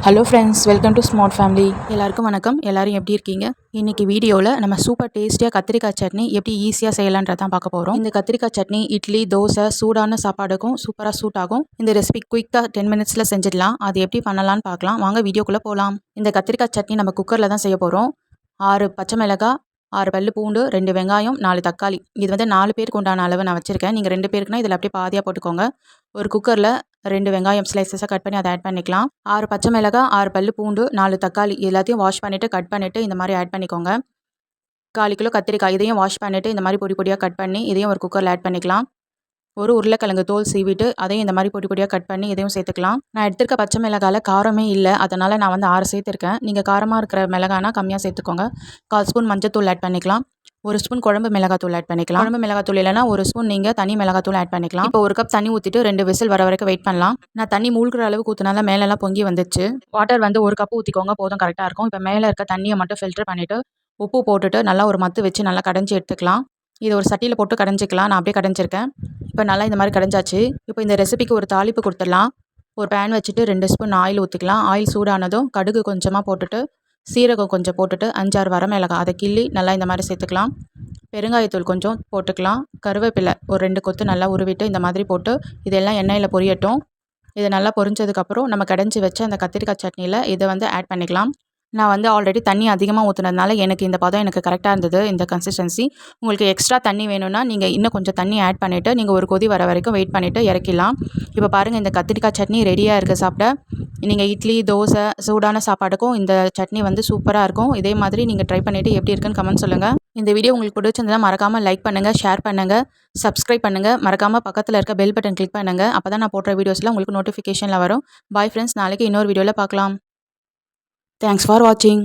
Hello friends, welcome to smart family. எல்லாருக்கும் வணக்கம். எல்லாரும் எப்படி இருக்கீங்க? இன்றைக்கி வீடியோவில் நம்ம சூப்பர் டேஸ்டியாக கத்திரிக்காய் சட்னி எப்படி ஈஸியாக செய்யலான்றதான் பார்க்க போகிறோம். இந்த கத்திரிக்காய் சட்னி இட்லி, தோசை, சூடான சாப்பாடுக்கும் சூப்பராக சூட் ஆகும். இந்த ரெசிபி குயிக்காக 10 மினிட்ஸில் செஞ்சிடலாம். அது எப்படி பண்ணலான்னு பார்க்கலாம். வாங்க வீடியோக்குள்ளே போகலாம். இந்த கத்திரிக்காய் சட்னி நம்ம குக்கரில் தான் செய்ய போகிறோம். 6 பச்சை மிளகாய், 6 பல்லு பூண்டு, 2 வெங்காயம், 4 தக்காளி. இது வந்து 4 பேருக்கு உண்டான அளவு நான் வச்சுருக்கேன். நீங்கள் 2 பேருக்குனா இதில் அப்படியே பாதியாக போட்டுக்கோங்க. ஒரு குக்கரில் 2 வெங்காயம் ஸ்லைசஸாக கட் பண்ணி அதை ஆட் பண்ணிக்கலாம். 6 பச்சை மிளகாய், 6 பல்லு பூண்டு, 4 தக்காளி எல்லாத்தையும் வாஷ் பண்ணிவிட்டு கட் பண்ணிவிட்டு இந்த மாதிரி ஆட் பண்ணிக்கோங்க. 1/4 கிலோ கத்திரிக்காய் இதையும் வாஷ் பண்ணிவிட்டு இந்த மாதிரி பொடி பொடியாக கட் பண்ணி இதையும் ஒரு குக்கரில் ஆட் பண்ணிக்கலாம். ஒரு உருளைக்கிழங்கு தோல் சீவிட்டு அதையும் இந்த மாதிரி பொடி பொடியாக கட் பண்ணி இதையும் சேர்த்துக்கலாம். நான் எடுத்துருக்க பச்சை மிளகாயில் காரமே இல்லை, அதனால் நான் வந்து 6 சேர்த்துருக்கேன். நீங்கள் காரமாக இருக்கிற மிளகானா கம்மியாக சேர்த்துக்கோங்க. 1/4 ஸ்பூன் மஞ்சத்தூள் ஆட் பண்ணிக்கலாம். 1 ஸ்பூன் குழம்பு மிளகாத்தூள் ஆட் பண்ணிக்கலாம். குழம்பு மிளகாத்தூள் இல்லைனா 1 ஸ்பூன் நீங்கள் தனி மிளகாத்தூள் ஆட் பண்ணிக்கலாம். இப்போ 1 கப் தண்ணி ஊற்றிட்டு 2 விசில் வர வரைக்கும் வெயிட் பண்ணலாம். நான் தண்ணி மூழ்கிற அளவுக்கு ஊற்றினால மேலெல்லாம் பொங்கி வந்துச்சு. வாட்டர் வந்து 1 கப் ஊற்றிக்கோங்க, போதும், கரெக்டாக இருக்கும். இப்போ மேலே இருக்க தண்ணியை மட்டும் ஃபில்டர் பண்ணிவிட்டு உப்பு போட்டுட்டு நல்லா ஒரு மத்து வச்சு நல்லா கடைஞ்சி எடுத்துக்கலாம். இது ஒரு சட்டியில் போட்டு கடைஞ்சிக்கலாம். நான் அப்படியே கடைஞ்சிருக்கேன். இப்போ நல்லா இந்த மாதிரி கடைஞ்சாச்சு. இப்போ இந்த ரெசிபிக்கு ஒரு தாளிப்பு கொடுத்துடலாம். ஒரு பேன் வச்சுட்டு 2 ஸ்பூன் ஆயில் ஊற்றிக்கலாம். ஆயில் சூடானதும் கடுகு கொஞ்சமாக போட்டுட்டு சீரகம் கொஞ்சம் போட்டுட்டு 5-6 வரமிளகாய் அதை கிள்ளி நல்லா இந்த மாதிரி சேர்த்துக்கலாம். பெருங்காயத்தூள் கொஞ்சம் போட்டுக்கலாம். கருவேப்பிலை ஒரு 2 கொத்து நல்லா உருவிட்டு இந்த மாதிரி போட்டு இதெல்லாம் எண்ணெயில் பொரியட்டும். இது நல்லா பொரிஞ்சதுக்கப்புறம் நம்ம கடைஞ்சி வச்ச அந்த கத்திரிக்காய் சட்னியில் இதை வந்து ஆட் பண்ணிக்கலாம். நான் வந்து ஆல்ரெடி தண்ணி அதிகமாக ஊற்றுனதுனால எனக்கு இந்த பதம் எனக்கு கரெக்டாக இருந்தது, இந்த கன்சிஸ்டன்சி. உங்களுக்கு எக்ஸ்ட்ரா தண்ணி வேணும்னா நீங்கள் இன்னும் கொஞ்சம் தண்ணி ஆட் பண்ணிவிட்டு நீங்கள் ஒரு கொதி வர வரைக்கும் வெயிட் பண்ணிவிட்டு இறக்கிடலாம். இப்போ பாருங்கள், இந்த கத்திரிக்காய் சட்னி ரெடியாக இருக்குது சாப்பிட. நீங்கள் இட்லி, தோசை, சூடான சாப்பாடுக்கும் இந்த சட்னி வந்து சூப்பராக இருக்கும். இதே மாதிரி நீங்கள் ட்ரை பண்ணிவிட்டு எப்படி இருக்குன்னு கமெண்ட் சொல்லுங்கள். இந்த வீடியோ உங்களுக்கு பிடிச்சிருந்தா மறக்காமல் லைக் பண்ணுங்கள், ஷேர் பண்ணுங்கள், சப்ஸ்கிரைப் பண்ணுங்கள். மறக்காமல் பக்கத்தில் இருக்க பெல் பட்டன் கிளிக் பண்ணுங்கள். அப்போ தான் நான் போடுற வீடியோஸில் உங்களுக்கு நோட்டிஃபிகேஷனில் வரும். பாய் ஃப்ரெண்ட்ஸ், நாளைக்கு இன்னொரு வீடியோவில் பார்க்கலாம். Thanks for watching.